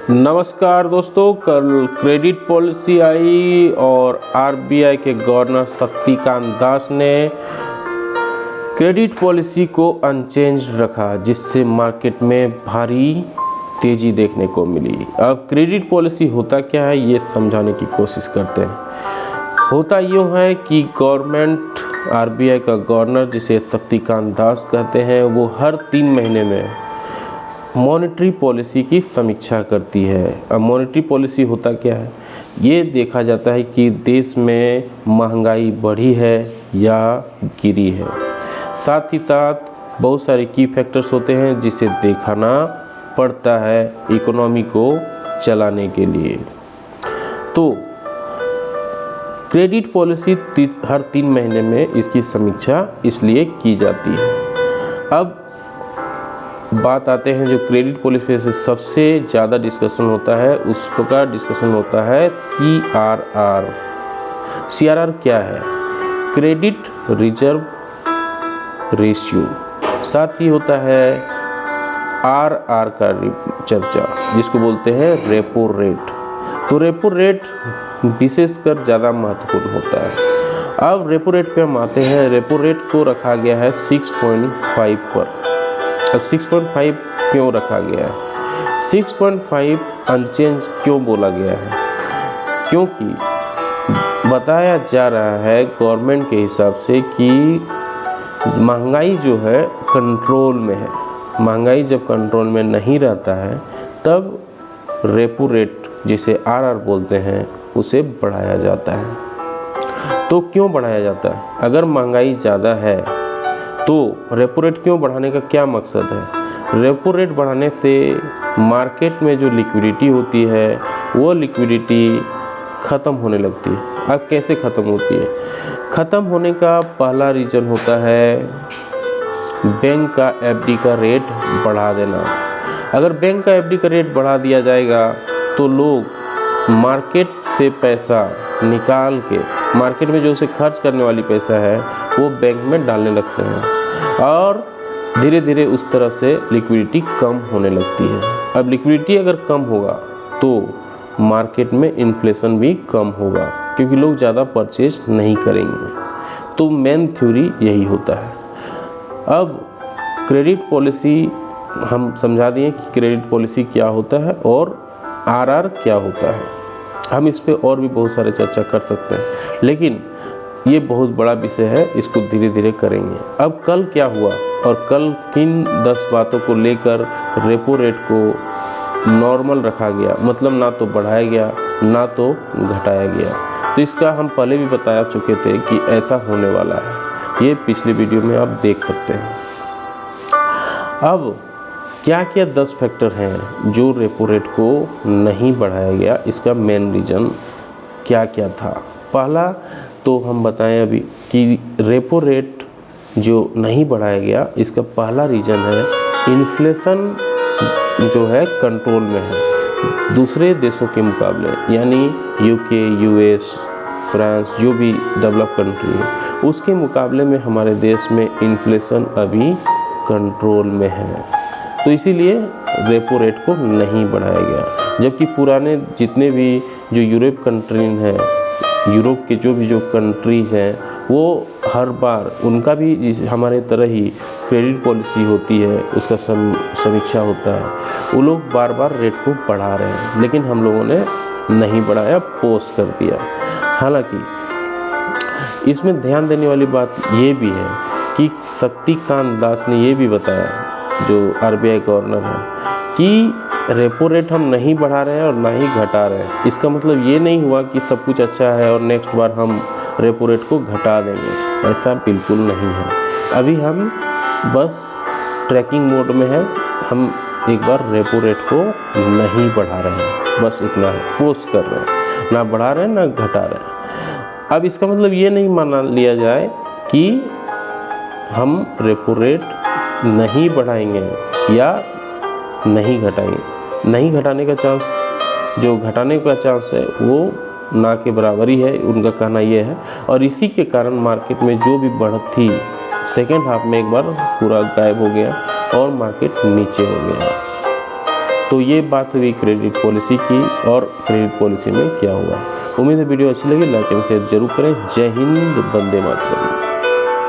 नमस्कार दोस्तों, कल क्रेडिट पॉलिसी आई और आरबीआई के गवर्नर शक्तिकांत दास ने क्रेडिट पॉलिसी को अनचेंज रखा, जिससे मार्केट में भारी तेज़ी देखने को मिली। अब क्रेडिट पॉलिसी होता क्या है ये समझाने की कोशिश करते हैं। होता यूँ है कि गवर्नमेंट आरबीआई का गवर्नर, जिसे शक्तिकांत दास कहते हैं, वो हर 3 महीने में मॉनेटरी पॉलिसी की समीक्षा करती है। अब मॉनेटरी पॉलिसी होता क्या है, ये देखा जाता है कि देश में महंगाई बढ़ी है या गिरी है। साथ ही साथ बहुत सारे की फैक्टर्स होते हैं जिसे देखना पड़ता है इकोनॉमी को चलाने के लिए। तो क्रेडिट पॉलिसी हर 3 महीने में इसकी समीक्षा इसलिए की जाती है। अब बात आते हैं जो क्रेडिट पॉलिसी से सबसे ज़्यादा डिस्कशन होता है, उस प्रकार डिस्कशन होता है CRR। CRR क्या है? Credit reserve ratio. साथ ही होता है RR का चर्चा, जिसको बोलते हैं रेपो रेट। तो रेपो रेट विशेषकर ज़्यादा महत्वपूर्ण होता है। अब रेपो रेट पे हम आते हैं। रेपो रेट को रखा गया है 6.5 पर। अब 6.5 क्यों रखा गया है? 6.5 अनचेंज क्यों बोला गया है? क्योंकि बताया जा रहा है गवर्नमेंट के हिसाब से कि महंगाई जो है कंट्रोल में है। महंगाई जब कंट्रोल में नहीं रहता है तब रेपो रेट, जिसे RR बोलते हैं, उसे बढ़ाया जाता है। तो क्यों बढ़ाया जाता है? अगर महंगाई ज़्यादा है तो रेपो रेट क्यों बढ़ाने का क्या मकसद है? रेपो रेट बढ़ाने से मार्केट में जो लिक्विडिटी होती है वो लिक्विडिटी ख़त्म होने लगती है। अब कैसे ख़त्म होती है? ख़त्म होने का पहला रीज़न होता है बैंक का FD का रेट बढ़ा देना। अगर बैंक का FD का रेट बढ़ा दिया जाएगा तो लोग मार्केट से पैसा निकाल के, मार्केट में जो उसे खर्च करने वाली पैसा है वो बैंक में डालने लगते हैं और धीरे धीरे उस तरह से लिक्विडिटी कम होने लगती है। अब लिक्विडिटी अगर कम होगा तो मार्केट में इन्फ्लेशन भी कम होगा, क्योंकि लोग ज़्यादा परचेज नहीं करेंगे। तो मेन थ्योरी यही होता है। अब क्रेडिट पॉलिसी हम समझा दिए कि क्रेडिट पॉलिसी क्या होता है और RR क्या होता है। हम इस पे और भी बहुत सारे चर्चा कर सकते हैं, लेकिन ये बहुत बड़ा विषय है, इसको धीरे धीरे करेंगे। अब कल क्या हुआ और कल किन 10 बातों को लेकर रेपो रेट को नॉर्मल रखा गया, मतलब ना तो बढ़ाया गया ना तो घटाया गया। तो इसका हम पहले भी बता चुके थे कि ऐसा होने वाला है। ये पिछले वीडियो में आप देख सकते हैं। अब क्या क्या 10 फैक्टर हैं जो रेपो रेट को नहीं बढ़ाया गया, इसका मेन रीज़न क्या क्या था? पहला तो हम बताएं अभी कि रेपो रेट जो नहीं बढ़ाया गया, इसका पहला रीज़न है इन्फ्लेशन जो है कंट्रोल में है दूसरे देशों के मुकाबले, यानी UK, US, फ्रांस, जो भी डेवलप कंट्री है उसके मुकाबले में हमारे देश में इन्फ्लेशन अभी कंट्रोल में है। तो इसीलिए रेपो रेट को नहीं बढ़ाया गया। जबकि पुराने जितने भी जो यूरोप कंट्री हैं, यूरोप के जो कंट्रीज हैं, वो हर बार उनका भी हमारे तरह ही क्रेडिट पॉलिसी होती है, उसका समीक्षा होता है। वो लोग बार बार रेट को बढ़ा रहे हैं, लेकिन हम लोगों ने नहीं बढ़ाया, पोज कर दिया। हालांकि इसमें ध्यान देने वाली बात ये भी है कि शक्तिकांत दास ने ये भी बताया, जो RBI गवर्नर है, कि रेपो रेट हम नहीं बढ़ा रहे हैं और ना ही घटा रहे हैं। इसका मतलब ये नहीं हुआ कि सब कुछ अच्छा है और नेक्स्ट बार हम रेपो रेट को घटा देंगे। ऐसा बिल्कुल नहीं है। अभी हम बस ट्रैकिंग मोड में है। हम एक बार रेपो रेट को नहीं बढ़ा रहे हैं, बस इतना है, पोस्ट कर रहे हैं, ना बढ़ा रहे हैं ना घटा रहे हैं। अब इसका मतलब ये नहीं माना लिया जाए कि हम रेपो रेट नहीं बढ़ाएंगे या नहीं घटाएंगे। नहीं घटाने का चांस, जो घटाने का चांस है वो ना के बराबर ही है, उनका कहना ये है। और इसी के कारण मार्केट में जो भी बढ़त थी सेकेंड हाफ में एक बार पूरा गायब हो गया और मार्केट नीचे हो गया। तो ये बात हुई क्रेडिट पॉलिसी की और क्रेडिट पॉलिसी में क्या हुआ। उम्मीद है वीडियो अच्छी लगी, लाइक एंड शेयर जरूर करें। जय हिंद, वंदे मातरम।